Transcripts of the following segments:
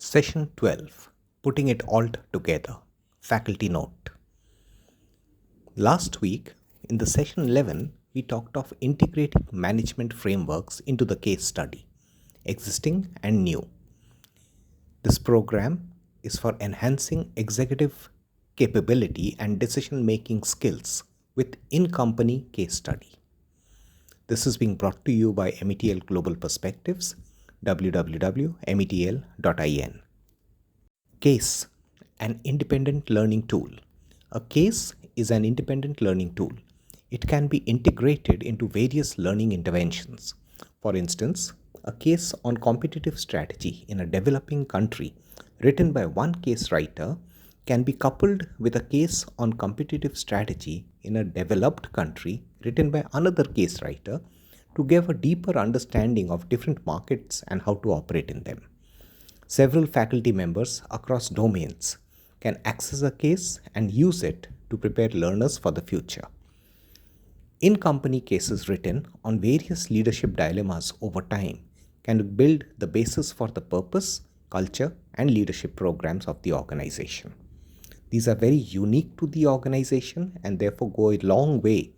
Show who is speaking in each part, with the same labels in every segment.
Speaker 1: Session 12, Putting It All Together, Faculty Note. Last week, in the session 11, we talked of integrating management frameworks into the case study, existing and new. This program is for enhancing executive capability and decision-making skills with in-company case study. This is being brought to you by METL Global Perspectives, www.metl.in. Case, an independent learning tool. A case is an independent learning tool. It can be integrated into various learning interventions. For instance, a case on competitive strategy in a developing country written by one case writer can be coupled with a case on competitive strategy in a developed country written by another case writer to give a deeper understanding of different markets and how to operate in them. Several faculty members across domains can access a case and use it to prepare learners for the future. In-company cases written on various leadership dilemmas over time can build the basis for the purpose, culture, and leadership programs of the organization. These are very unique to the organization and therefore go a long way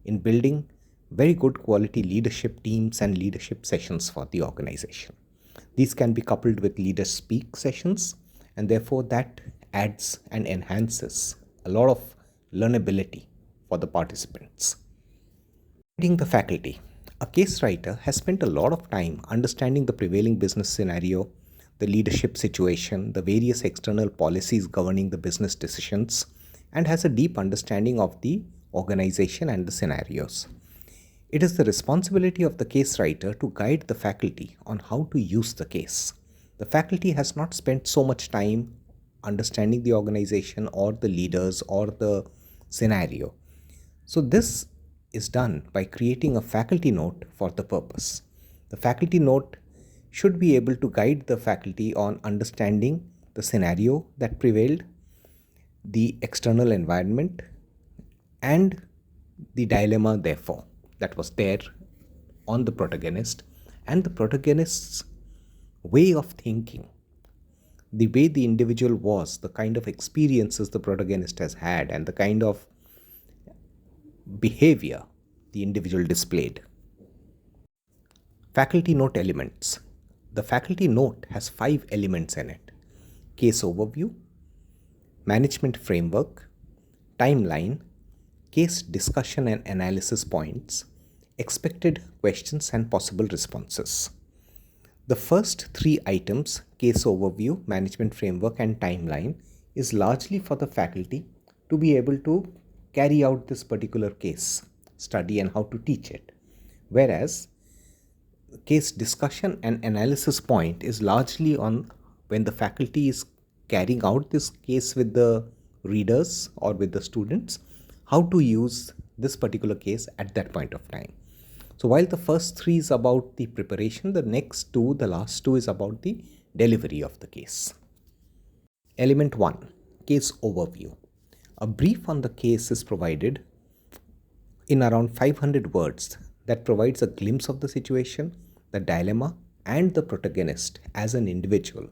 Speaker 1: in building very good quality leadership teams and leadership sessions for the organization. These can be coupled with leader speak sessions, and therefore that adds and enhances a lot of learnability for the participants. Guiding the faculty. A case writer has spent a lot of time understanding the prevailing business scenario, the leadership situation, the various external policies governing the business decisions, and has a deep understanding of the organization and the scenarios. It is the responsibility of the case writer to guide the faculty on how to use the case. The faculty has not spent so much time understanding the organization or the leaders or the scenario. So this is done by creating a faculty note for the purpose. The faculty note should be able to guide the faculty on understanding the scenario that prevailed, the external environment, and the dilemma, therefore, that was there on the protagonist, and the protagonist's way of thinking, the way the individual was, the kind of experiences the protagonist has had, and the kind of behavior the individual displayed. Faculty note elements. The faculty note has 5 elements in it: case overview, management framework, timeline, case discussion and analysis points, expected questions and possible responses. The first 3 items, case overview, management framework, and timeline, is largely for the faculty to be able to carry out this particular case study and how to teach it. Whereas case discussion and analysis point is largely on when the faculty is carrying out this case with the readers or with the students, how to use this particular case at that point of time. So while the first 3 is about the preparation, the last two is about the delivery of the case. Element 1, case overview. A brief on the case is provided in around 500 words that provides a glimpse of the situation, the dilemma, and the protagonist as an individual.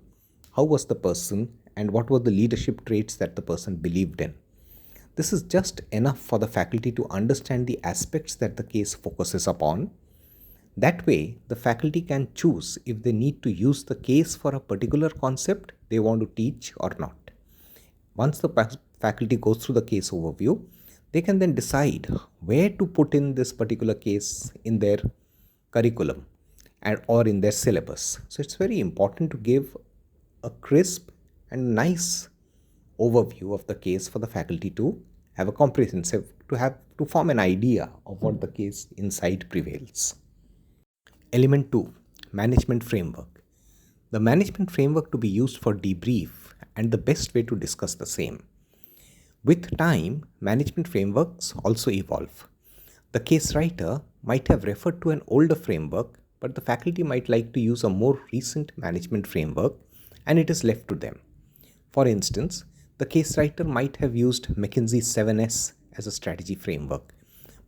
Speaker 1: How was the person and what were the leadership traits that the person believed in? This is just enough for the faculty to understand the aspects that the case focuses upon. That way, the faculty can choose if they need to use the case for a particular concept they want to teach or not. Once the faculty goes through the case overview, they can then decide where to put in this particular case in their curriculum or in their syllabus. So it's very important to give a crisp and nice overview of the case for the faculty to have a comprehensive, to form an idea of what the case inside prevails. Element 2, management framework. The management framework to be used for debrief and the best way to discuss the same. With time, management frameworks also evolve. The case writer might have referred to an older framework, but the faculty might like to use a more recent management framework, and it is left to them. For instance, the case writer might have used McKinsey 7S as a strategy framework,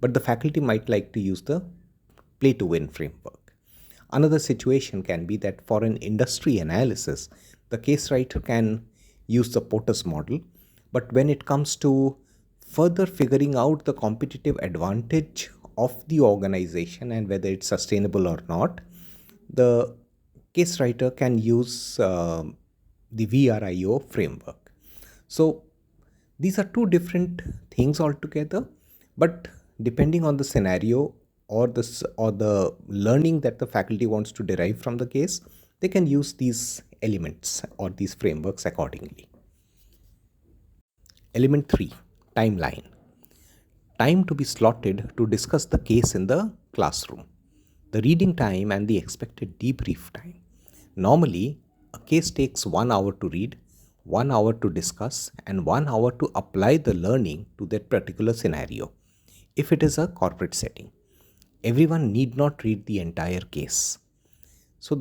Speaker 1: but the faculty might like to use the Play to Win framework. Another situation can be that for an industry analysis, the case writer can use the Porter's model. But when it comes to further figuring out the competitive advantage of the organization and whether it's sustainable or not, the case writer can use the VRIO framework. So these are two different things altogether, but depending on the scenario or the learning that the faculty wants to derive from the case, they can use these elements or these frameworks accordingly. Element 3, timeline. Time to be slotted to discuss the case in the classroom. The reading time and the expected debrief time. Normally, a case takes 1 hour to read, 1 hour to discuss, and 1 hour to apply the learning to that particular scenario. If it is a corporate setting, everyone need not read the entire case. So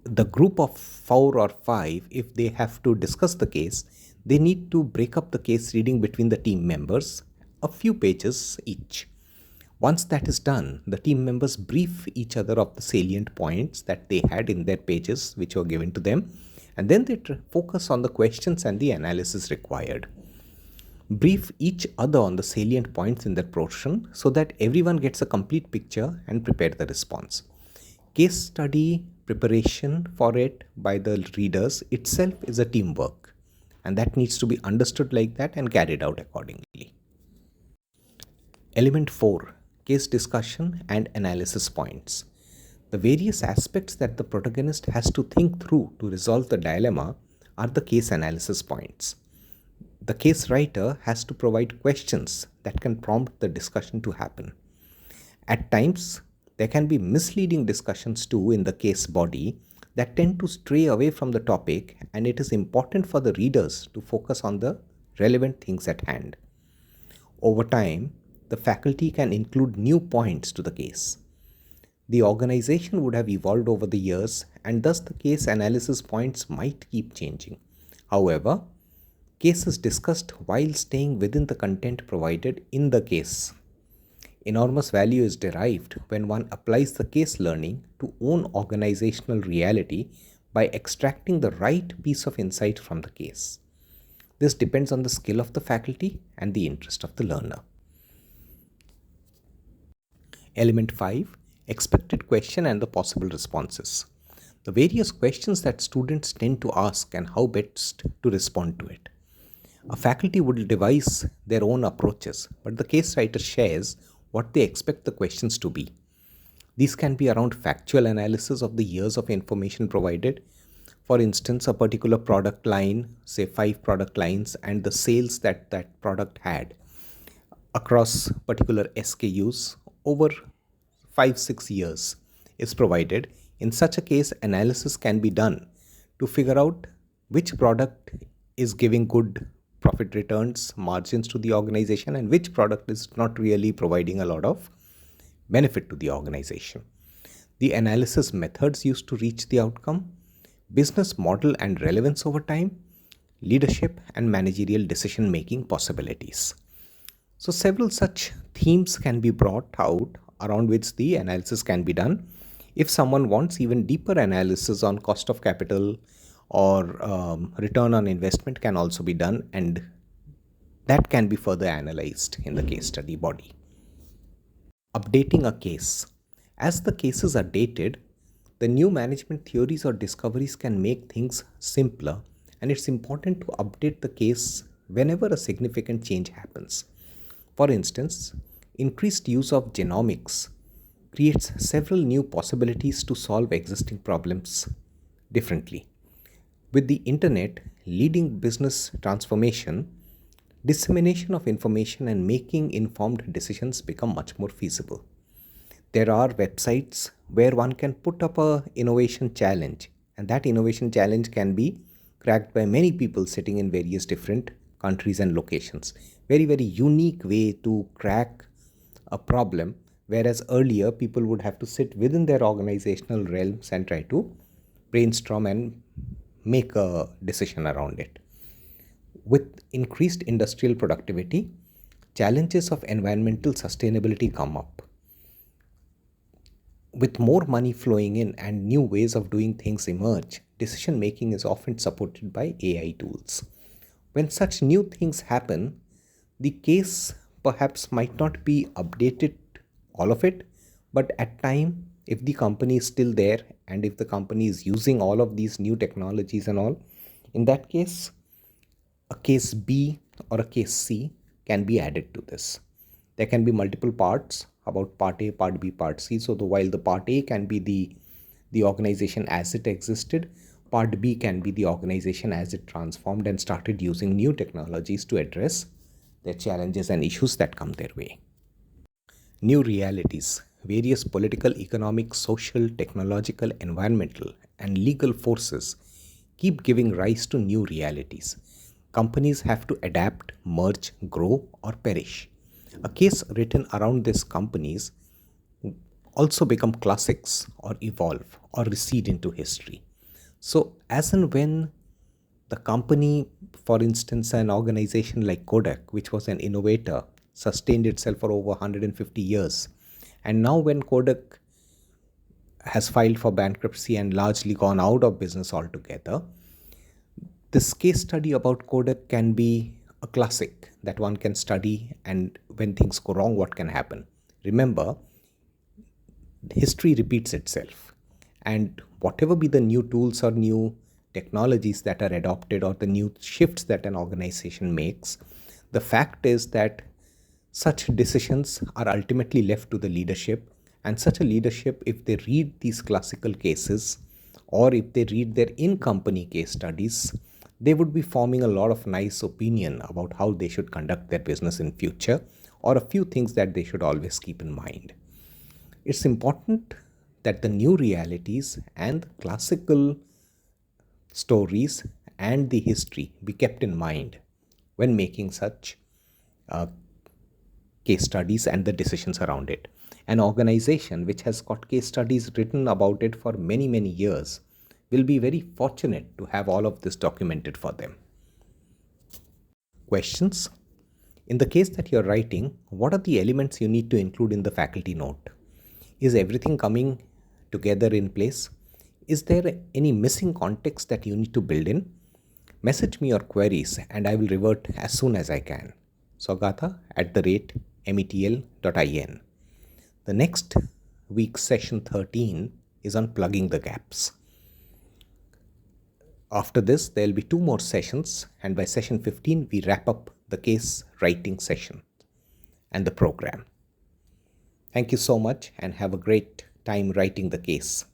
Speaker 1: the group of 4 or 5, if they have to discuss the case, they need to break up the case reading between the team members, a few pages each. Once that is done, the team members brief each other of the salient points that they had in their pages which were given to them, and then they focus on the questions and the analysis required. Brief each other on the salient points in that portion so that everyone gets a complete picture and prepare the response. Case study preparation for it by the readers itself is a teamwork, and that needs to be understood like that and carried out accordingly. Element 4, case discussion and analysis points. The various aspects that the protagonist has to think through to resolve the dilemma are the case analysis points. The case writer has to provide questions that can prompt the discussion to happen. At times, there can be misleading discussions too in the case body that tend to stray away from the topic, and it is important for the readers to focus on the relevant things at hand. Over time, the faculty can include new points to the case. The organization would have evolved over the years, and thus the case analysis points might keep changing. However, cases discussed while staying within the content provided in the case. Enormous value is derived when one applies the case learning to own organizational reality by extracting the right piece of insight from the case. This depends on the skill of the faculty and the interest of the learner. Element 5, expected question and the possible responses. The various questions that students tend to ask and how best to respond to it. A faculty would devise their own approaches, but the case writer shares what they expect the questions to be. These can be around factual analysis of the years of information provided. For instance, a particular product line, say 5 product lines, and the sales that that product had across particular SKUs over 5-6 years is provided. In such a case, analysis can be done to figure out which product is giving good profit returns, margins to the organization, and which product is not really providing a lot of benefit to the organization. The analysis methods used to reach the outcome, business model and relevance over time, leadership and managerial decision making possibilities. So several such themes can be brought out around which the analysis can be done. If someone wants even deeper analysis on cost of capital or return on investment can also be done, and that can be further analyzed in the case study body. Updating a case. As the cases are dated, the new management theories or discoveries can make things simpler, and it's important to update the case whenever a significant change happens. For instance, increased use of genomics creates several new possibilities to solve existing problems differently. With the internet leading business transformation, dissemination of information and making informed decisions become much more feasible. There are websites where one can put up a innovation challenge, and that innovation challenge can be cracked by many people sitting in various different countries and locations. Very unique way to crack a problem, whereas earlier people would have to sit within their organizational realms and try to brainstorm and make a decision around it. With increased industrial productivity, challenges of environmental sustainability come up. With more money flowing in and new ways of doing things emerge, decision making is often supported by AI tools. When such new things happen, the case perhaps might not be updated, all of it, but at time, if the company is still there and if the company is using all of these new technologies and all, in that case, a case B or a case C can be added to this. There can be multiple parts about part A, part B, part C. So while the part A can be the organization as it existed, part B can be the organization as it transformed and started using new technologies to address their challenges and issues that come their way. New realities, various political, economic, social, technological, environmental, and legal forces keep giving rise to new realities. Companies have to adapt, merge, grow, or perish. A case written around these companies also become classics or evolve or recede into history. So, as and when the company, for instance, an organization like Kodak, which was an innovator, sustained itself for over 150 years, and now when Kodak has filed for bankruptcy and largely gone out of business altogether, this case study about Kodak can be a classic that one can study, and when things go wrong, what can happen. Remember, history repeats itself, and whatever be the new tools or new technologies that are adopted or the new shifts that an organization makes, the fact is that such decisions are ultimately left to the leadership, and such a leadership, if they read these classical cases or if they read their in-company case studies, they would be forming a lot of nice opinion about how they should conduct their business in future, or a few things that they should always keep in mind. It's important that the new realities and the classical stories and the history be kept in mind when making such case studies and the decisions around it. An organization which has got case studies written about it for many, many years will be very fortunate to have all of this documented for them. Questions? In the case that you're writing, what are the elements you need to include in the faculty note? Is everything coming together in place? Is there any missing context that you need to build in? Message me your queries and I will revert as soon as I can. Saugata@metl.in. The next week's session 13 is on plugging the gaps. After this, there will be 2 more sessions, and by session 15, we wrap up the case writing session and the program. Thank you so much and have a great time writing the case.